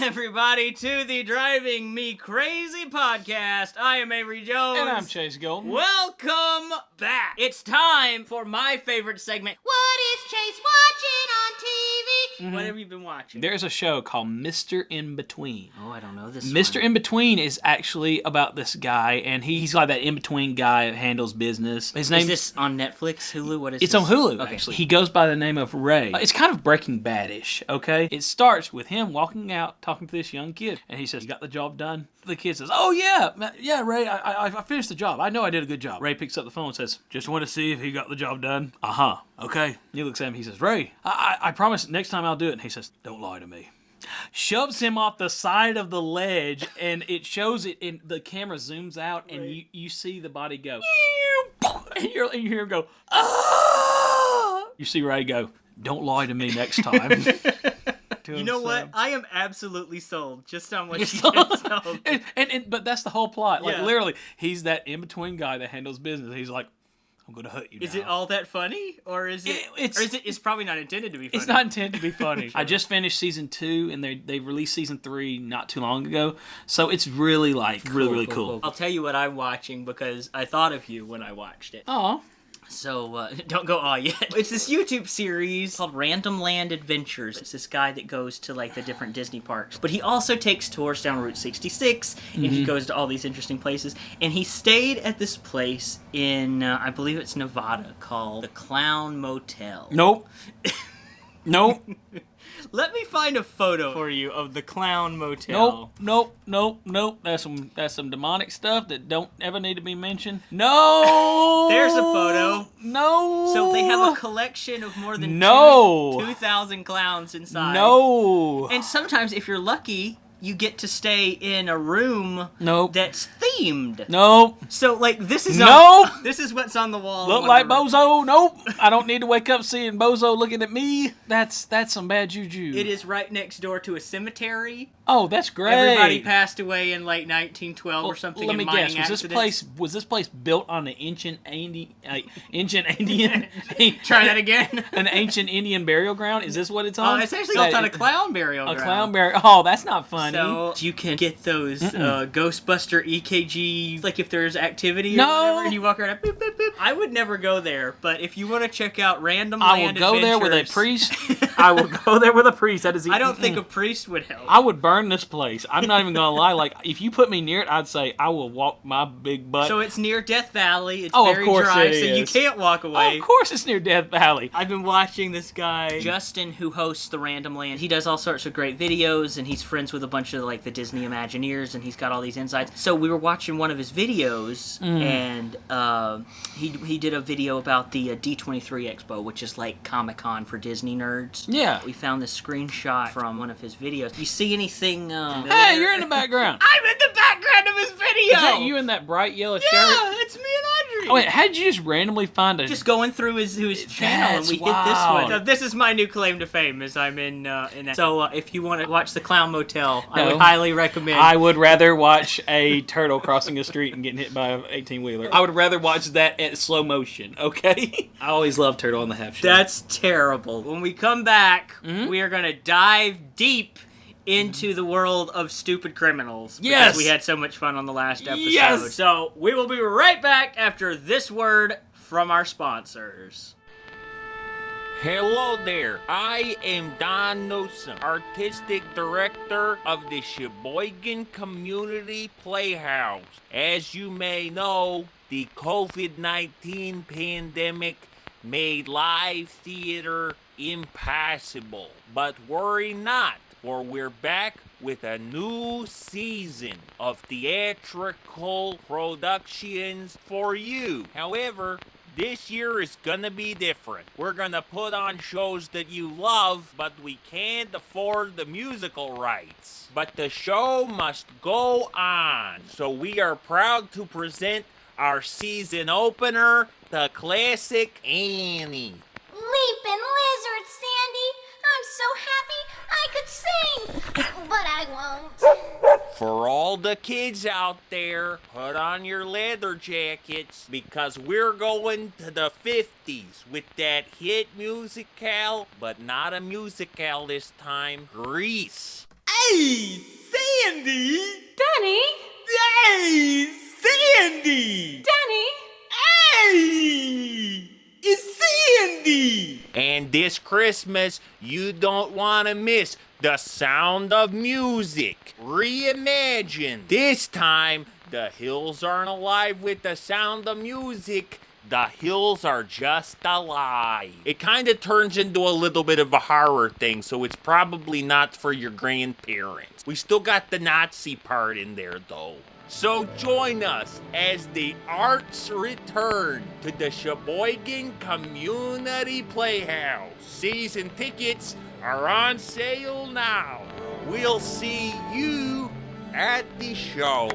everybody, to the Driving Me Crazy podcast. I am Avery Jones. And I'm Chase Golden. Welcome back. It's time for my favorite segment. What is Chase watching on TV? What have you been watching? There's a show called Mr. In Between. Oh, I don't know this Mr. one. In Between is actually about this guy, and he's like that in-between guy that handles business. His name Is this on Netflix, Hulu? What is It's this? on Hulu, Okay. actually. He goes by the name of Ray. It's kind of Breaking Bad-ish, okay? It starts with him walking out, talking to this young kid, and he says, "You got the job done?" The kid says, "Oh, yeah, Ray, I finished the job. I know I did a good job." Ray picks up the phone and says, "Just want to see if he got the job done." "Uh-huh, okay." He looks at him, he says, "Ray, I promise next time I'll do it." And he says, "Don't lie to me." Shoves him off the side of the ledge, and it shows it, and the camera zooms out, and you see the body go, and you hear him go, "Ah!" You see Ray go, "Don't lie to me next time." You know what? I am absolutely sold just on what you So- just told. But that's the whole plot. Like, Yeah. literally, he's that in-between guy that handles business. He's like, "I'm going to hurt you Is now." it all that funny, or is it? It's probably not intended to be funny. It's not intended to be funny. I just finished season 2, and they released season 3 not too long ago. So it's really really cool. I'll tell you what I'm watching because I thought of you when I watched it. Aw. So, don't go aw yet. It's this YouTube series called Random Land Adventures. It's this guy that goes to, like, the different Disney parks. But he also takes tours down Route 66, and he goes to all these interesting places. And he stayed at this place in, I believe it's Nevada, called the Clown Motel. Nope. Nope. Let me find a photo for you of the Clown Motel. Nope. That's some demonic stuff that don't ever need to be mentioned. No. There's a photo. No. So they have a collection of more than No. 2,000 clowns inside. No. And sometimes, if you're lucky, you get to stay in a room Nope. that's themed. Nope. So, like, this is Nope. this is what's on the wall. Look of like one of the Bozo? Nope. I don't need to wake up seeing Bozo looking at me. That's some bad juju. It is right next door to a cemetery. Oh, that's great. Everybody passed away in like 1912 or something. Let in me mining guess. accidents. Was this place built on an ancient Indian? Try that again. An ancient Indian burial ground? Is this what it's on? It's actually built on a clown burial ground. A clown burial. Oh, that's not funny. So you can get those Ghostbuster EKG, like if there's activity or No. whatever, and you walk around, boop, boop, boop. I would never go there, but if you want to check out Random I will Land go there with a Adventures- priest. I will go there with a priest. That is. I don't think a priest would help. I would burn this place. I'm not even gonna lie. Like, if you put me near it, I'd say I will walk my big butt. So it's near Death Valley. It's Oh, of very course dry, it so you is. can't walk Oh, away. of course, it's near Death Valley. I've been watching this guy, Justin, who hosts the Random Land. He does all sorts of great videos, and he's friends with a bunch of, like, the Disney Imagineers, and he's got all these insights. So we were watching one of his videos, and he did a video about the D23 Expo, which is like Comic-Con for Disney nerds. Yeah. We found this screenshot from one of his videos. You see anything? Hey, you're in the background. I'm in the background of his video. Is that you in that bright yellow shirt? Yeah, it's me and Audrey. Oh, wait, how did you just randomly find a... Just going through his channel, and That's we hit wild. this one. So this is my new claim to fame, is I'm in that. So if you want to watch the Clown Motel, I No. would highly recommend. I would rather watch a turtle crossing a street and getting hit by an 18-wheeler. I would rather watch that at slow motion, okay? I always love Turtle on the Half Shell. That's terrible. When we come back, we are going to dive deep into the world of stupid criminals. Because Yes. we had so much fun on the last episode. Yes. So we will be right back after this word from our sponsors. Hello there, I am Don Newsom, Artistic Director of the Sheboygan Community Playhouse. As you may know, the COVID-19 pandemic made live theater impossible. But worry not, for we're back with a new season of theatrical productions for you. However, this year is gonna be different. We're gonna put on shows that you love, but we can't afford the musical rights. But the show must go on. So we are proud to present our season opener, the classic Annie. Leaping lizard, Sandy. I'm so happy I could sing, but I won't. For all the kids out there, put on your leather jackets because we're going to the 50s with that hit musical, but not a musical this time, Grease. Hey, Sandy! Danny! Hey, Sandy! Danny! Hey! It's Sandy! And this Christmas, you don't want to miss the Sound of Music. Reimagined. This time, the hills aren't alive with the sound of music. The hills are just alive. It kind of turns into a little bit of a horror thing, so it's probably not for your grandparents. We still got the Nazi part in there, though. So join us as the arts return to the Sheboygan Community Playhouse. Season tickets are on sale now. We'll see you at the show.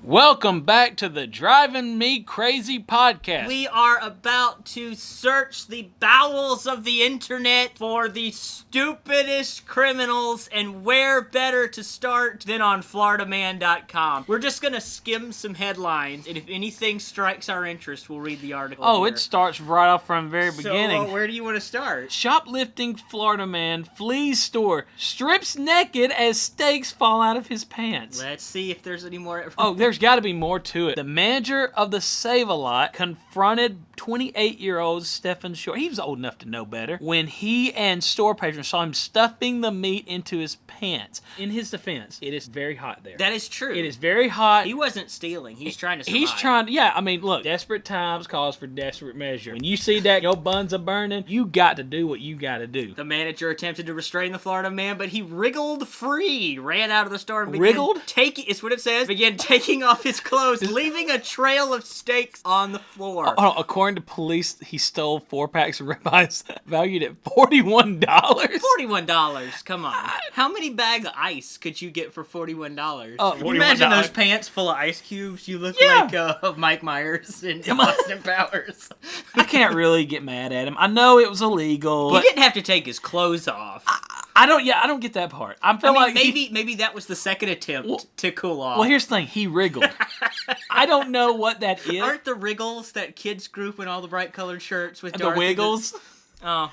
Welcome back to the Driving Me Crazy podcast. We are about to search the bowels of the internet for the stupidest criminals, and where better to start than on FloridaMan.com. We're just gonna skim some headlines, and if anything strikes our interest, we'll read the article. Oh, here. it starts right off from the very So, beginning. where do you want to start? Shoplifting Florida man flees store, strips naked as steaks fall out of his pants. Let's see if there's any more. Oh, there's got to be more to it. The manager of the Save-A-Lot confronted 28-year-old Stephen Short. He was old enough to know better when he and store patrons saw him stuffing the meat into his pants. In his defense, it is very hot there. That is true. It is very hot. He wasn't stealing. He's trying to survive. He's trying to, yeah, I mean, look, desperate times calls for desperate measure. When you see that your buns are burning, you got to do what you got to do. The manager attempted to restrain the Florida man, but he wriggled free, ran out of the store and began Wriggled? it's what it says, began taking off his clothes, leaving a trail of steaks on the floor. Oh, according to police, he stole 4 packs of ribeyes valued at $41. $41. Come on. How many bags of ice could you get for $41? You imagine $41. those pants full of ice cubes. You look Yeah. like Mike Myers in Austin Powers. I can't really get mad at him. I know it was illegal, He but didn't have to take his clothes off. I don't get that part. I feel I mean, like maybe that was the second attempt to cool off. well, here's the thing. He wriggled. I don't know what that is. Aren't the Wriggles that kids group in all the bright colored shirts with The Dorothy Wiggles. Oh.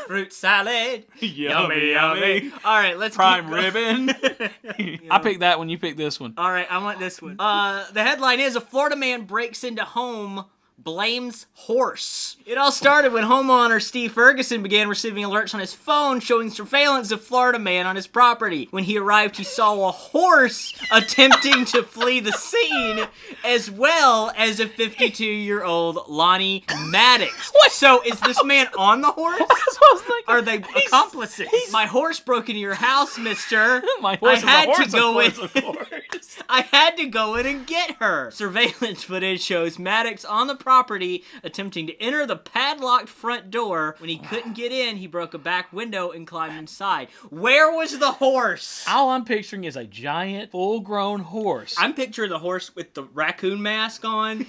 Fruit salad. Yummy, yummy. All right, let's Prime keep going. ribbon. I picked that one. You picked this one. All right, I want this one. The headline is: a Florida man breaks into home, blames horse. It all started when homeowner Steve Ferguson began receiving alerts on his phone showing surveillance of Florida man on his property. When he arrived, he saw a horse attempting to flee the scene, as well as a 52-year-old Lonnie Maddox. What? So is this man on the horse? That's what I was thinking. Are they accomplices? My horse broke into your house, mister. My horse I had is a to go horse, in. of course. I had to go in and get her. Surveillance footage shows Maddox on the property attempting to enter the padlocked front door. When he couldn't get in, he broke a back window and climbed inside. Where was the horse? All I'm picturing is a giant, full-grown horse. I'm picturing the horse with the raccoon mask on.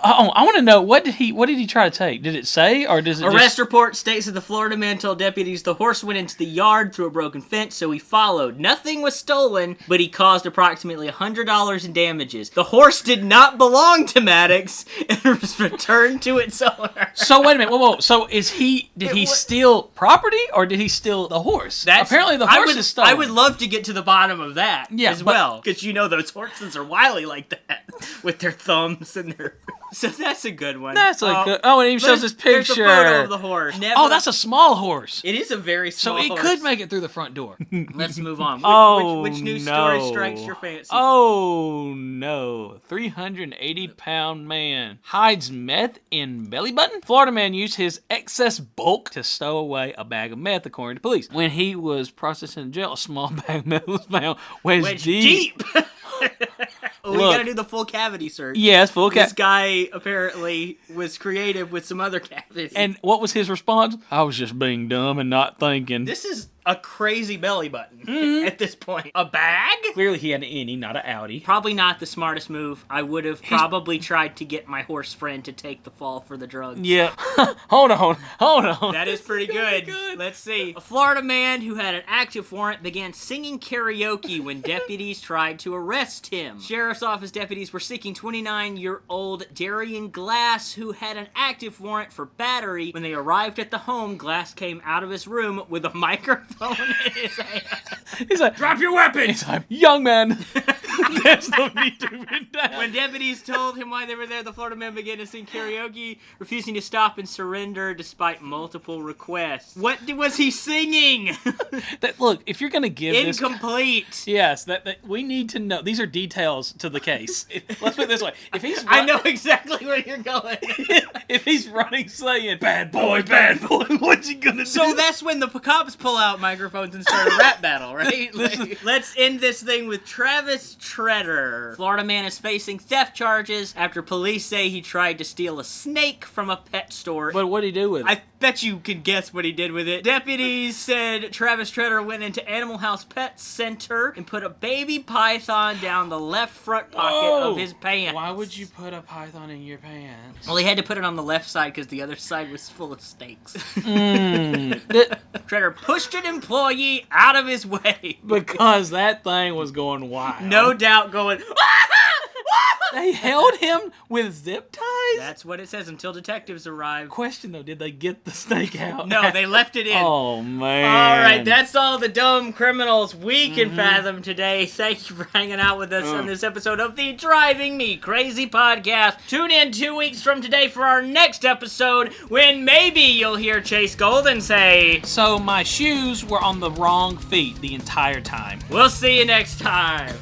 I want to know what did he try to take? Did it say, or does it Arrest report states that the Florida man told deputies the horse went into the yard through a broken fence, so he followed. Nothing was stolen, but he caused approximately $100 in damages. The horse did not belong to Maddox and was returned to its owner. So wait a minute, whoa. So did he steal property, or did he steal the horse? Apparently the horse is stolen. I would love to get to the bottom of that as but- well, because you know those horses are wily like that with their thumbs and their. So that's a good one. That's a good. Oh, and he shows his There's a picture. photo of the horse. Oh, that's a small horse. It is a very So small it horse. could make it through the front door. Let's move on. Which news no. story strikes your fancy? Oh no! 380-pound man hides meth in belly button. Florida man used his excess bulk to stow away a bag of meth, according to police. When he was processed in jail, a small bag of meth was found wedged deep. We Look. gotta do the full cavity search. Yes, full This guy apparently was creative with some other cavities. And what was his response? I was just being dumb and not thinking. this is a crazy belly button at this point. A bag? Clearly he had an innie, not an outie. Probably not the smartest move. I would have probably tried to get my horse friend to take the fall for the drugs. Yeah. Hold on. That is pretty good. Let's see. A Florida man who had an active warrant began singing karaoke when deputies tried to arrest him. Sheriff's Office deputies were seeking 29-year-old Darian Glass, who had an active warrant for battery. When they arrived at the home, Glass came out of his room with a microphone in his hand. He's like, Drop your weapons! He's like, young man, there's no need to be down. When deputies told him why they were there, the Florida man began to sing karaoke, refusing to stop and surrender despite multiple requests. What was he singing? Look, if you're gonna give this, Incomplete. yes, that we need to know. These are details to the case. Let's put it this way: if he's, I know exactly where you're going. if he's running saying "bad boy," what's he gonna do? So that's when the cops pull out microphones and start a rap battle, right? Like, let's end this thing with Travis Treader. Florida man is facing theft charges after police say he tried to steal a snake from a pet store. But what did he do with it? I bet you can guess what he did with it. Deputies said Travis Treader went into Animal House Pet Center and put a baby python down the left front pocket of his pants. Why would you put a python in your pants? Well, he had to put it on the left side because the other side was full of snakes. Treader pushed an employee out of his way. Because that thing was going wild. No doubt going, They held him with zip ties? That's what it says until detectives arrive. Question though, did they get the snake out? No, they left it in. Oh, man. All right, that's all the dumb criminals we can fathom today. Thank you for hanging out with us on this episode of the Driving Me Crazy podcast. Tune in 2 weeks from today for our next episode when maybe you'll hear Chase Golden say, So my shoes were on the wrong feet the entire time. we'll see you next time.